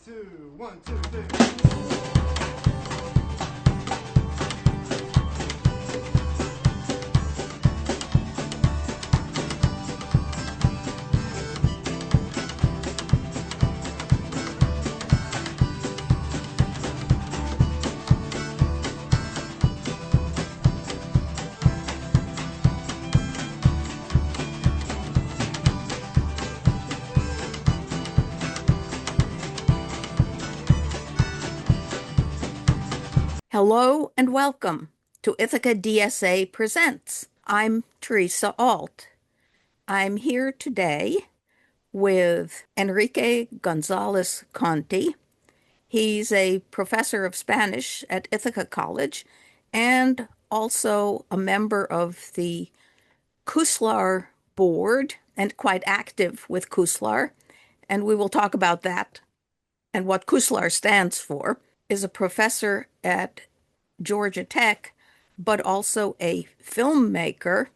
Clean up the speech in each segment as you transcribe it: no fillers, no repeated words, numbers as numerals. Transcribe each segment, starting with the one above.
two, one, two, three. Hello and welcome to Ithaca DSA Presents. I'm Theresa Alt. I'm here today with Enrique Gonzalez-Conty. He's a professor of Spanish at Ithaca College and also a member of the CUSLAR board and quite active with CUSLAR. And we will talk about that and what CUSLAR stands for. Is a professor at Georgia Tech, but also a filmmaker,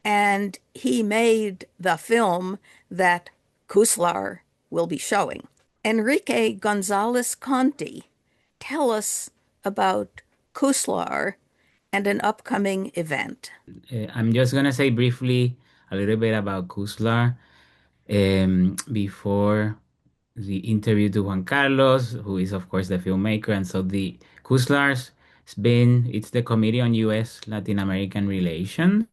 and he made the film that CUSLAR will be showing. Enrique Gonzalez-Conty, tell us about CUSLAR and an upcoming event. I'm just gonna say briefly a little bit about CUSLAR before the interview to Juan Carlos, who is of course the filmmaker. And so the CUSLAR's it's the Committee on U.S. Latin American Relations,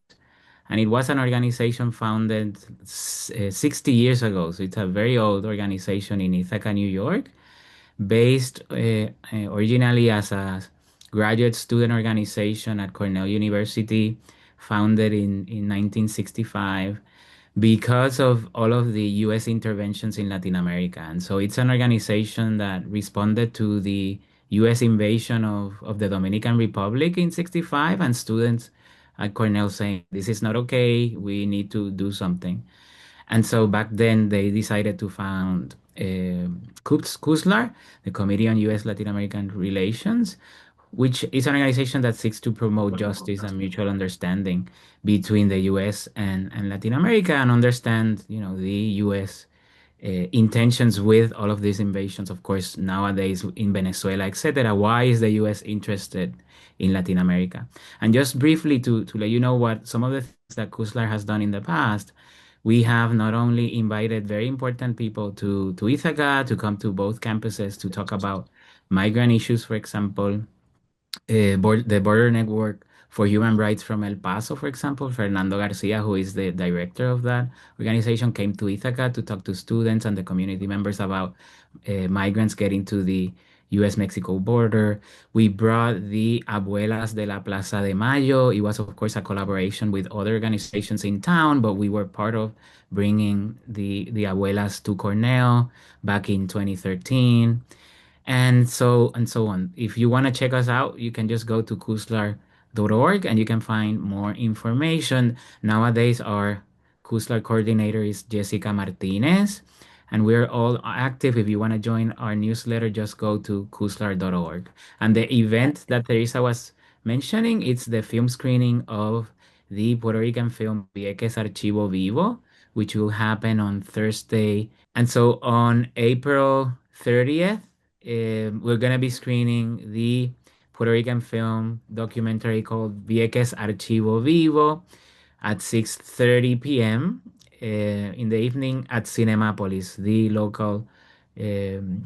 and it was an organization founded 60 years ago. So it's a very old organization in Ithaca, New York, based originally as a graduate student organization at Cornell University, founded in 1965 because of all of the US interventions in Latin America. And so it's an organization that responded to the US invasion of the Dominican Republic in 65, and students at Cornell saying, this is not okay, we need to do something. And so back then they decided to found CUSLAR, the Committee on U.S. Latin American Relations, which is an organization that seeks to promote justice and mutual understanding between the U.S. and Latin America, and understand, the U.S. Intentions with all of these invasions, of course, nowadays in Venezuela, etc. Why is the U.S. interested in Latin America? And just briefly to let you know what some of the things that CUSLAR has done in the past, we have not only invited very important people to Ithaca to come to both campuses to talk about migrant issues, for example, the Border Network for Human Rights from El Paso, for example. Fernando Garcia, who is the director of that organization, came to Ithaca to talk to students and the community members about migrants getting to the U.S.-Mexico border. We brought the Abuelas de la Plaza de Mayo. It was, of course, a collaboration with other organizations in town, but we were part of bringing the Abuelas to Cornell back in 2013, and so on. If you want to check us out, you can just go to CUSLAR.org and you can find more information. Nowadays, our CUSLAR coordinator is Jessica Martinez, and we're all active. If you want to join our newsletter, just go to CUSLAR.org. And the event that Teresa was mentioning, it's the film screening of the Puerto Rican film Vieques Archivo Vivo, which will happen on Thursday. And so on April 30th, we're going to be screening the Puerto Rican film documentary called Vieques Archivo Vivo at 6:30 p.m. In the evening at Cinemapolis, the local um,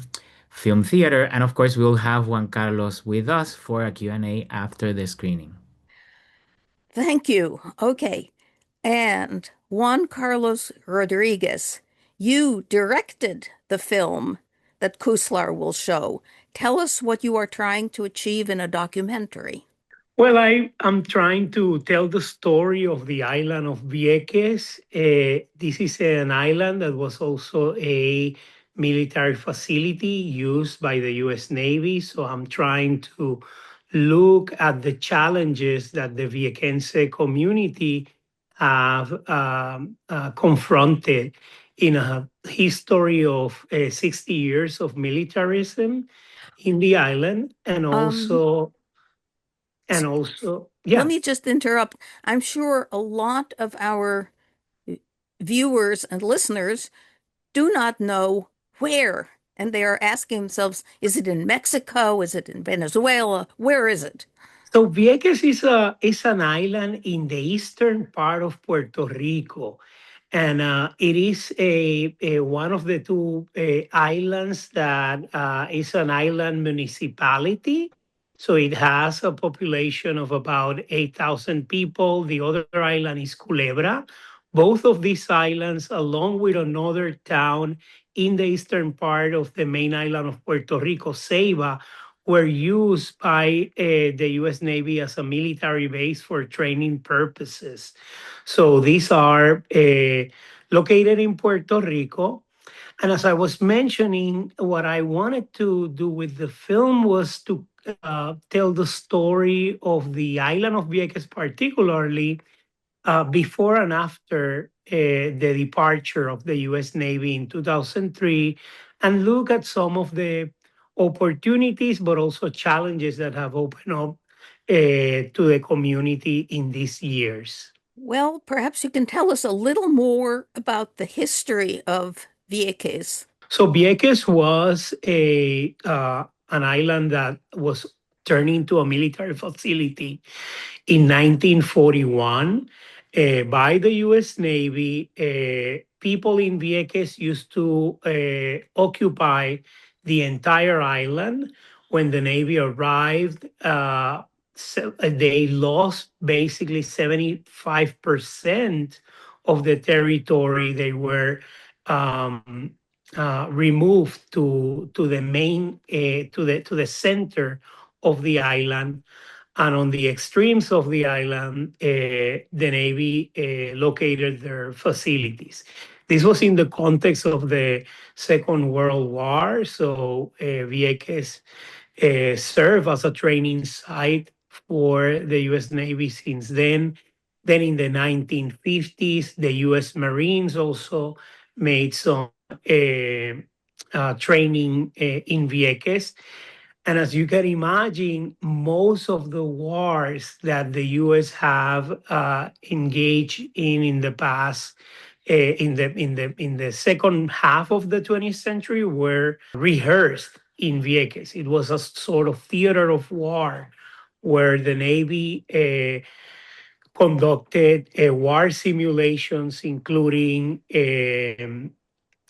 film theater. And of course, we'll have Juan Carlos with us for a Q&A after the screening. Thank you. Okay. And Juan Carlos Rodriguez, you directed the film that CUSLAR will show. Tell us what you are trying to achieve in a documentary. Well, I am trying to tell the story of the island of Vieques. This is an island that was also a military facility used by the US Navy. So I'm trying to look at the challenges that the Viequense community have confronted in a history of 60 years of militarism in the island, and Um, also Let yeah. me just interrupt. I'm sure a lot of our viewers and listeners do not know where and they are asking themselves, is it in Mexico? Is it in Venezuela? Where is it? So Vieques is an island in the eastern part of Puerto Rico, and it is a one of the two islands that is an island municipality. So it has a population of about 8,000 people. The other island is Culebra. Both of these islands, along with another town in the eastern part of the main island of Puerto Rico, Ceiba, were used by the U.S. Navy as a military base for training purposes. So these are located in Puerto Rico. And as I was mentioning, what I wanted to do with the film was to tell the story of the island of Vieques, particularly before and after the departure of the U.S. Navy in 2003, and look at some of the opportunities, but also challenges that have opened up to the community in these years. Well, perhaps you can tell us a little more about the history of Vieques. So Vieques was an island that was turned into a military facility in 1941 by the U.S. Navy. People in Vieques used to occupy the entire island. When the Navy arrived, they lost basically 75% of the territory. They were removed to the main to the center of the island, and on the extremes of the island, the Navy located their facilities. This was in the context of the Second World War, so Vieques served as a training site for the U.S. Navy since then. Then in the 1950s, the U.S. Marines also made some training in Vieques. And as you can imagine, most of the wars that the U.S. have engaged in the past, in the second half of the 20th century, were rehearsed in Vieques. It was a sort of theater of war where the Navy conducted war simulations, including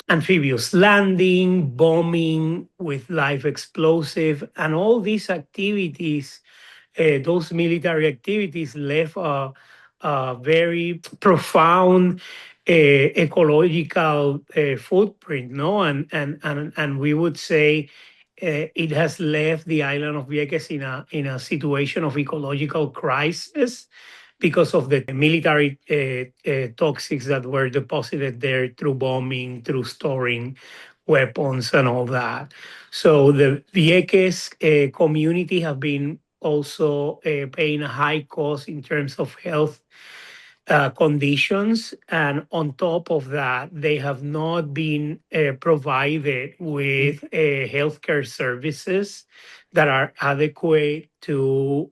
amphibious landing, bombing with live explosive, and all these activities, those military activities left a very profound ecological footprint, no? And we would say it has left the island of Vieques in a situation of ecological crisis because of the military toxics that were deposited there through bombing, through storing weapons and all that. So the Vieques community have been also paying a high cost in terms of health conditions. And on top of that, they have not been provided with healthcare services that are adequate to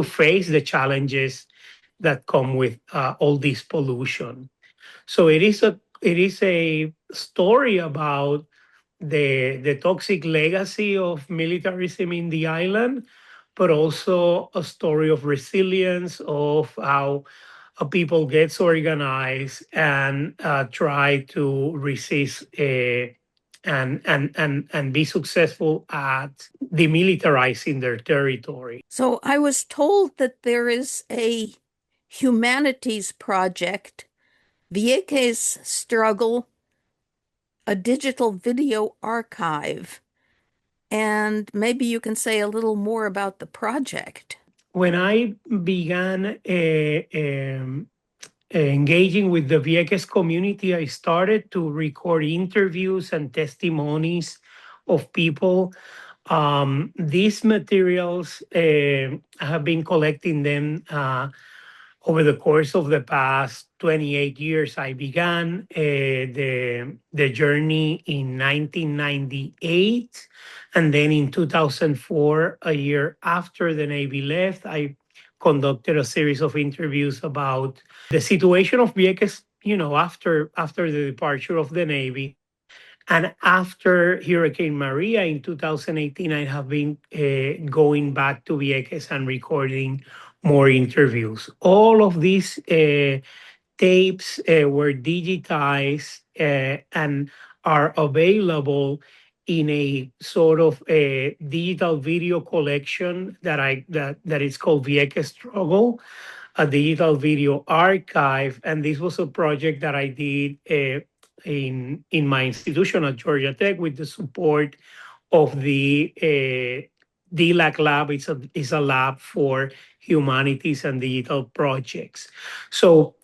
face the challenges that come with all this pollution. So it is a story about the toxic legacy of militarism in the island, but also a story of resilience, of how people gets organized and try to resist and be successful at demilitarizing their territory. So I was told that there is a humanities project, Vieques Struggle, a digital video archive. And maybe you can say a little more about the project. When I began engaging with the Vieques community, I started to record interviews and testimonies of people. These materials, I have been collecting them over the course of the past 28 years. I began the journey in 1998. And then in 2004, a year after the Navy left, I conducted a series of interviews about the situation of Vieques, after the departure of the Navy. And after Hurricane Maria in 2018, I have been going back to Vieques and recording more interviews. All of these tapes were digitized and are available in a sort of a digital video collection that is called Vieques Struggle, a digital video archive. And this was a project that I did in my institution at Georgia Tech with the support of the DLAC lab. It's a lab for humanities and digital projects. So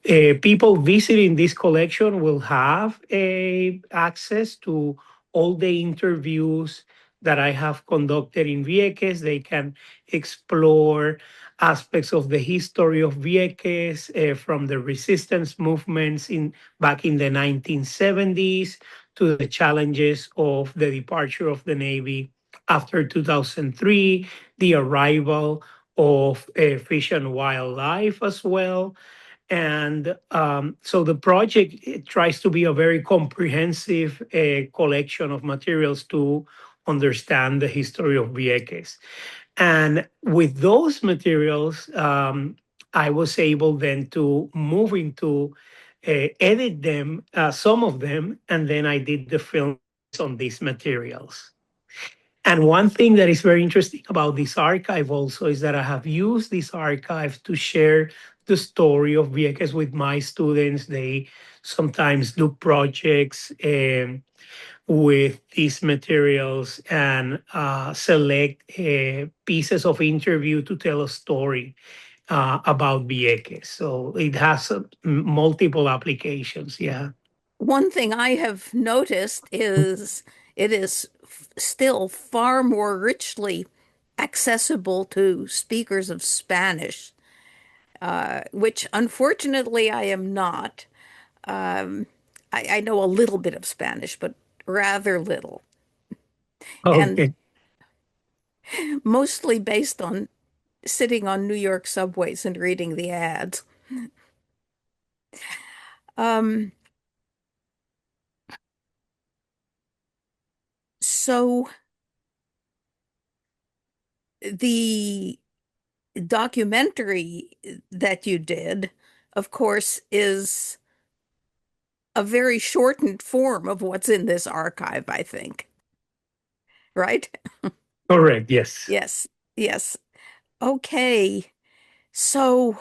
people visiting this collection will have access to all the interviews that I have conducted in Vieques. They can explore aspects of the history of Vieques from the resistance movements back in the 1970s to the challenges of the departure of the Navy after 2003, the arrival of fish and wildlife as well. And so the project tries to be a very comprehensive collection of materials to understand the history of Vieques. And with those materials, I was able then to move into edit them, some of them, and then I did the film on these materials. And one thing that is very interesting about this archive also is that I have used this archive to share the story of Vieques with my students. They sometimes do projects with these materials and select pieces of interview to tell a story about Vieques. So it has multiple applications. Yeah. One thing I have noticed is it is still far more richly accessible to speakers of Spanish, which unfortunately I am not. I know a little bit of Spanish, but rather little, and Okay. mostly based on sitting on New York subways and reading the ads. Um, so the documentary that you did, of course, is a very shortened form of what's in this archive, I think. Right? Correct. Yes. Yes. Yes. Okay. So,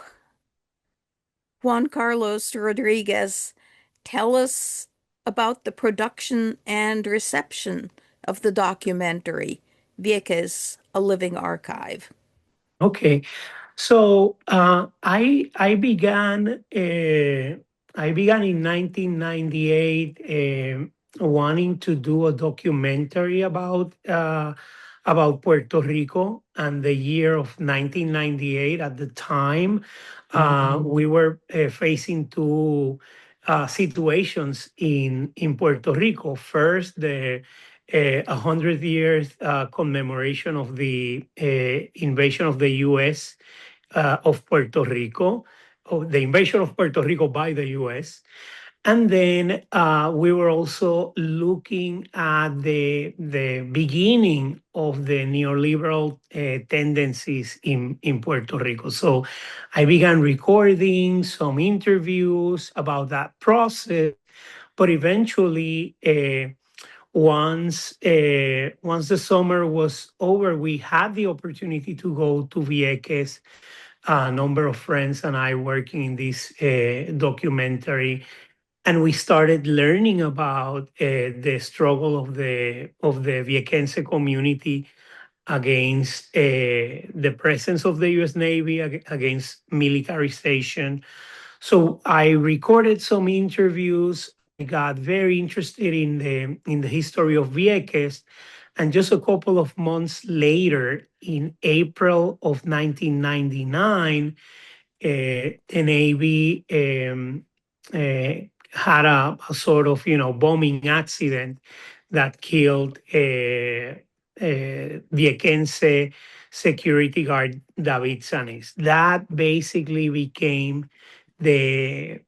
Juan Carlos Rodriguez, tell us about the production and reception of the documentary, Vieques, A Living Archive. Okay. So I began in 1998 wanting to do a documentary about Puerto Rico and the year of 1998. At the time, we were facing two situations in Puerto Rico. First, the 100 years commemoration of the invasion of the U.S. Of Puerto Rico, of the invasion of Puerto Rico by the U.S. And then we were also looking at the beginning of the neoliberal tendencies in Puerto Rico. So I began recording some interviews about that process, but eventually, once the summer was over, we had the opportunity to go to Vieques. A number of friends and I working in this documentary, and we started learning about the struggle of the Viequense community against the presence of the U.S. Navy, against militarization. So I recorded some interviews. I got very interested in the history of Vieques, and just a couple of months later, in April of 1999, the Navy had a sort of bombing accident that killed Viequense security guard David Sanes. That basically became the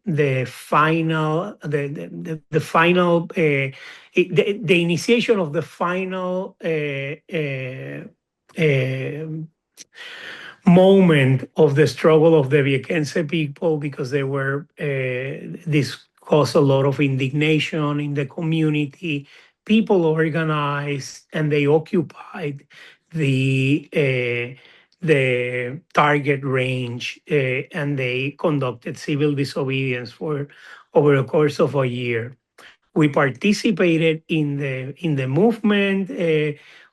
initiation of the final moment of the struggle of the Viequense people, because this caused a lot of indignation in the community. People organized and they occupied the target range, and they conducted civil disobedience for over the course of a year. We participated in the movement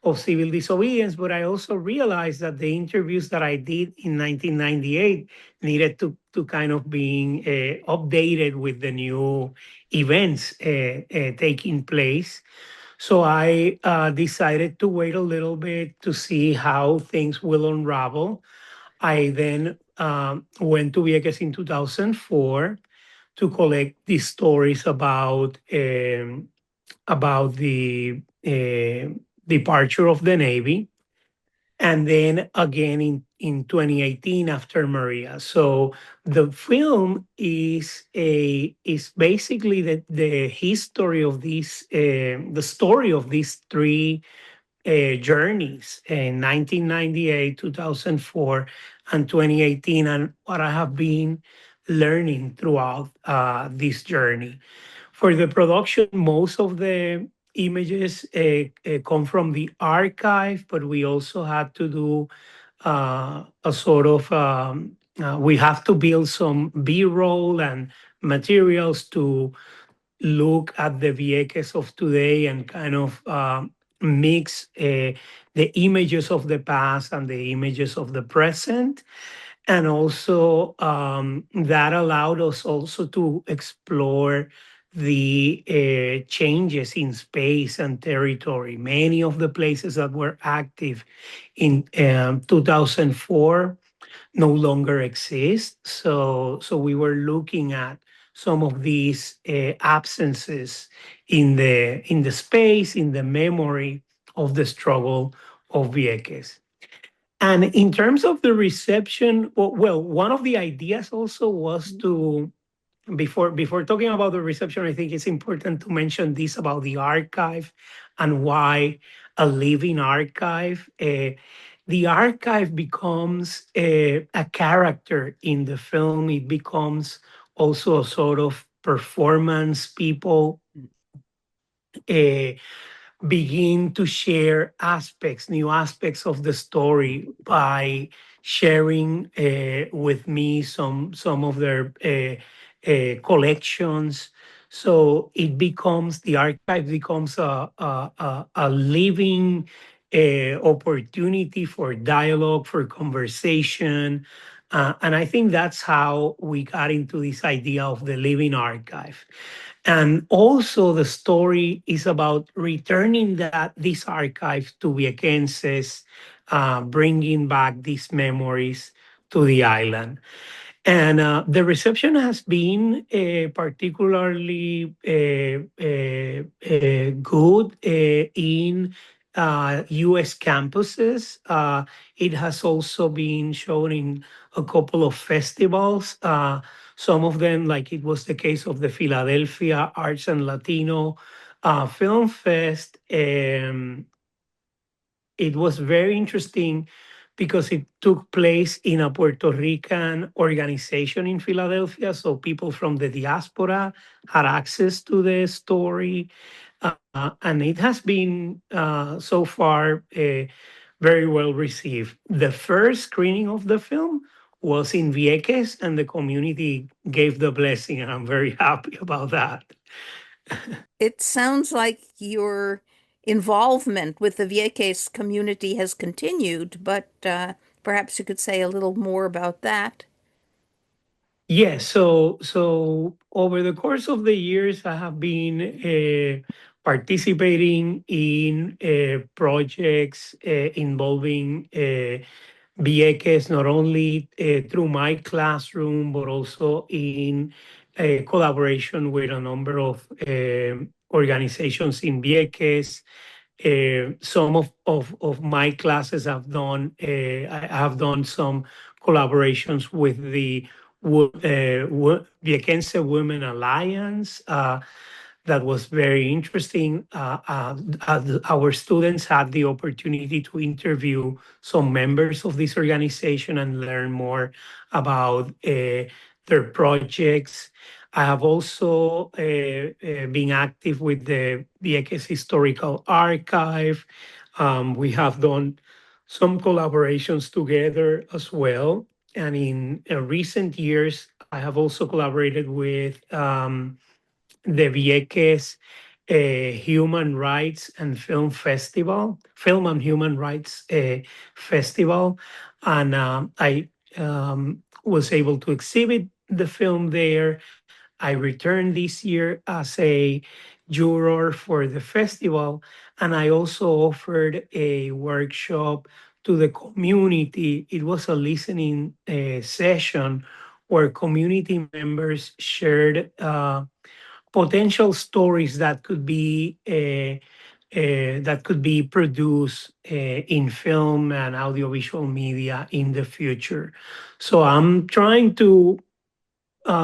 of civil disobedience, but I also realized that the interviews that I did in 1998 needed to kind of being updated with the new events taking place. So I decided to wait a little bit to see how things will unravel. I then went to Vieques in 2004 to collect these stories about the departure of the Navy, and then again in 2018 after Maria. So the film is basically the history of these the story of these three journeys in 1998, 2004, and 2018, and what I have been learning throughout this journey. For the production, most of the images come from the archive, but we also had to do a sort of we have to build some B-roll and materials to look at the Vieques of today and kind of mix the images of the past and the images of the present. And also that allowed us also to explore the changes in space and territory. Many of the places that were active in 2004 no longer exist. So we were looking at some of these absences in the space, in the memory of the struggle of Vieques. And in terms of the reception, well, one of the ideas also was to, before talking about the reception, I think it's important to mention this about the archive and why a living archive. The archive becomes a character in the film. It becomes also a sort of performance. People begin to share new aspects of the story by sharing with me some of their collections. So the archive becomes a living opportunity for dialogue, for conversation. And I think that's how we got into this idea of the living archive. And also the story is about returning this archive to Viequenses, bringing back these memories to the island. And the reception has been particularly good in US campuses. It has also been shown in a couple of festivals. Some of them, like it was the case of the Philadelphia Arts and Latino Film Fest. It was very interesting because it took place in a Puerto Rican organization in Philadelphia. So people from the diaspora had access to the story. And it has been so far very well received. The first screening of the film was in Vieques, and the community gave the blessing, and I'm very happy about that. It sounds like your involvement with the Vieques community has continued, but perhaps you could say a little more about that. Yes, so over the course of the years, I have been participating in projects involving Vieques, not only through my classroom, but also in collaboration with a number of organizations in Vieques. Some of my classes have done, I have done some collaborations with the Viequense Women Alliance. That was very interesting. Our students had the opportunity to interview some members of this organization and learn more about their projects. I have also been active with the Vieques Historical Archive. We have done some collaborations together as well. And in recent years, I have also collaborated with the Vieques Human Rights and Film Festival, Film and Human Rights Festival. And I was able to exhibit the film there. I returned this year as a juror for the festival, and I also offered a workshop to the community. It was a listening session where community members shared potential stories that could be produced in film and audiovisual media in the future. So I'm trying to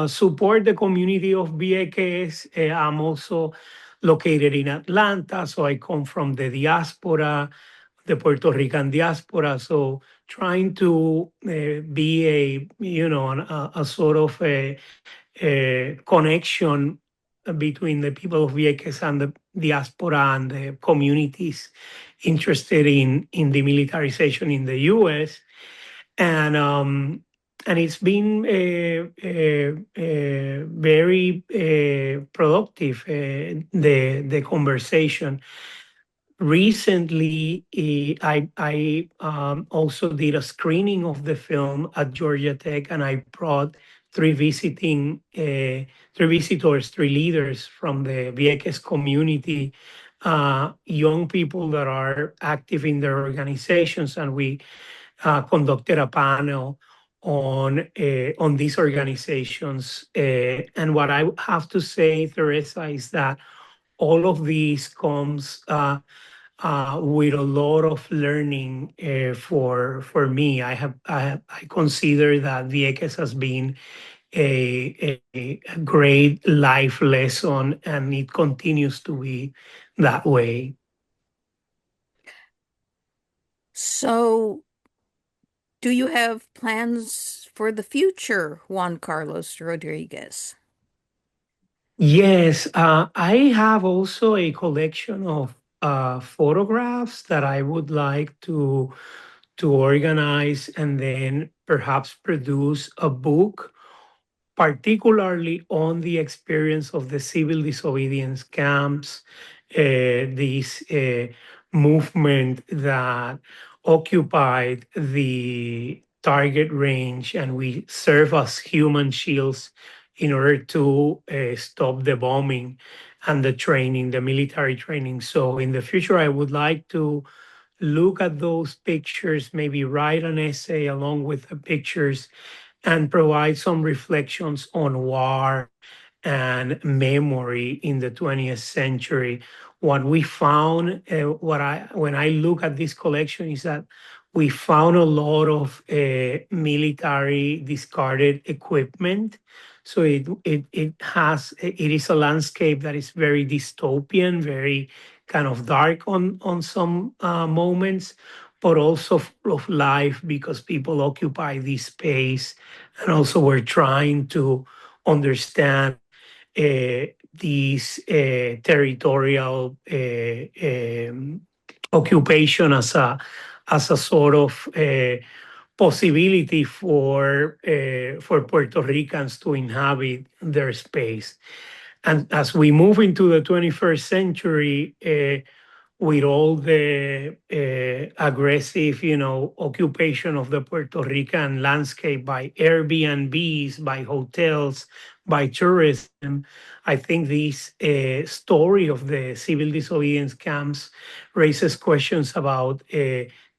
support the community of Vieques. I'm also located in Atlanta, so I come from the diaspora, the Puerto Rican diaspora. So trying to be a sort of a connection between the people of Vieques and the diaspora and the communities interested in demilitarization in the U.S. And it's been very productive, the conversation. Recently, I also did a screening of the film at Georgia Tech, and I brought three visitors, three leaders from the Vieques community, young people that are active in their organizations, and we conducted a panel on these organizations. And what I have to say, Theresa, is that all of these comes with a lot of learning for me. I consider that Vieques has been a great life lesson, and it continues to be that way. So, do you have plans for the future, Juan Carlos Rodriguez? Yes, I have also a collection of photographs that I would like to organize and then perhaps produce a book, particularly on the experience of the civil disobedience camps, this movement that occupied the target range, and we serve as human shields in order to stop the bombing and the training, the military training. So in the future, I would like to look at those pictures, maybe write an essay along with the pictures, and provide some reflections on war and memory in the 20th century. What we found, when I look at this collection, is that we found a lot of military discarded equipment. So it is a landscape that is very dystopian, very kind of dark on some moments, but also full of life because people occupy this space, and also we're trying to understand this territorial occupation as a sort of possibility for Puerto Ricans to inhabit their space. And as we move into the 21st century, with all the aggressive, occupation of the Puerto Rican landscape by Airbnbs, by hotels, by tourism, I think this story of the civil disobedience camps raises questions about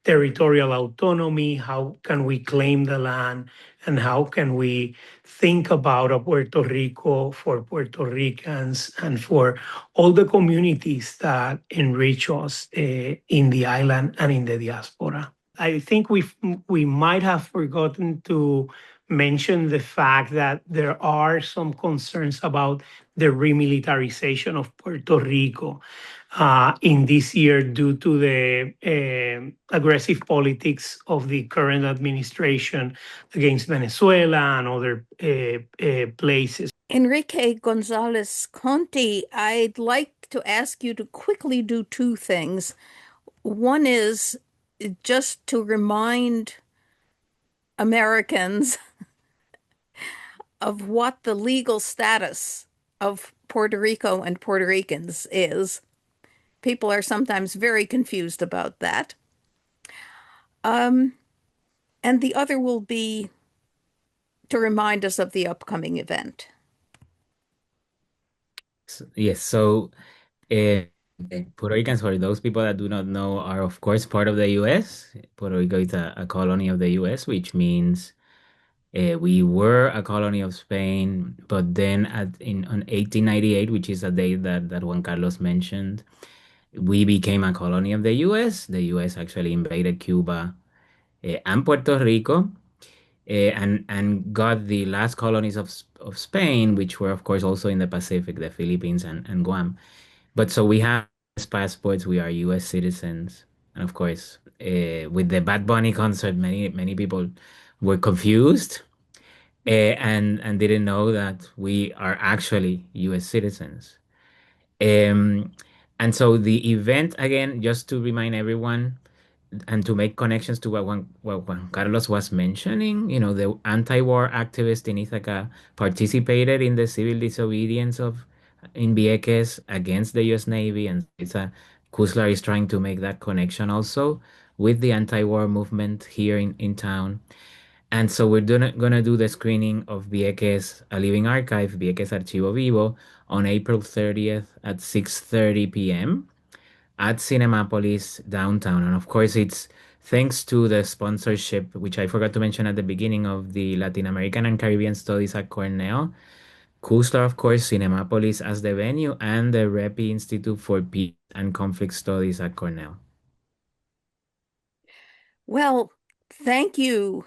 territorial autonomy. How can we claim the land, and how can we think about a Puerto Rico for Puerto Ricans and for all the communities that enrich us in the island and in the diaspora? I think we might have forgotten to mention the fact that there are some concerns about the remilitarization of Puerto Rico in this year due to the aggressive politics of the current administration against Venezuela and other places. Enrique Gonzalez-Conty, I'd like to ask you to quickly do two things. One is just to remind Americans of what the legal status of Puerto Rico and Puerto Ricans is. People are sometimes very confused about that. And the other will be to remind us of the upcoming event. Yes, so uh, Puerto Ricans, for those people that do not know, are of course part of the US. Puerto Rico is a colony of the US, which means we were a colony of Spain, but then on 1898, which is a date that Juan Carlos mentioned, we became a colony of the US. The US actually invaded Cuba and Puerto Rico, and got the last colonies of Spain, which were of course also in the Pacific, the Philippines and Guam. But so we have passports, we are US citizens, and of course, with the Bad Bunny concert, many people were confused and didn't know that we are actually US citizens. Um, and so the event, again, just to remind everyone and to make connections to what Juan Carlos was mentioning, the anti-war activist in Ithaca participated in the civil disobedience in Vieques against the U.S. Navy, and CUSLAR is trying to make that connection also with the anti-war movement here in town. And so we're gonna do the screening of Vieques, A Living Archive, Vieques Archivo Vivo, on April 30th at 6:30 p.m. at Cinemapolis downtown. And of course, it's thanks to the sponsorship, which I forgot to mention at the beginning, of the Latin American and Caribbean Studies at Cornell, CUSLAR, of course, Cinemapolis as the venue, and the REPI Institute for Peace and Conflict Studies at Cornell. Well, thank you,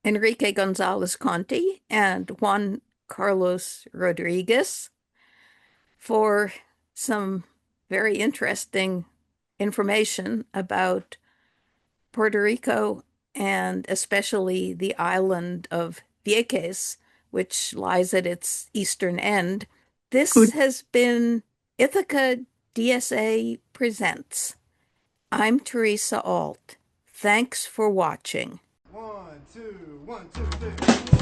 Enrique Gonzalez-Conty and Juan Carlos Rodriguez, for some very interesting information about Puerto Rico and especially the island of Vieques, which lies at its eastern end. This Good. has been Ithaca DSA Presents. I'm Theresa Alt. Thanks for watching. 1, 2, 1, 2, 3.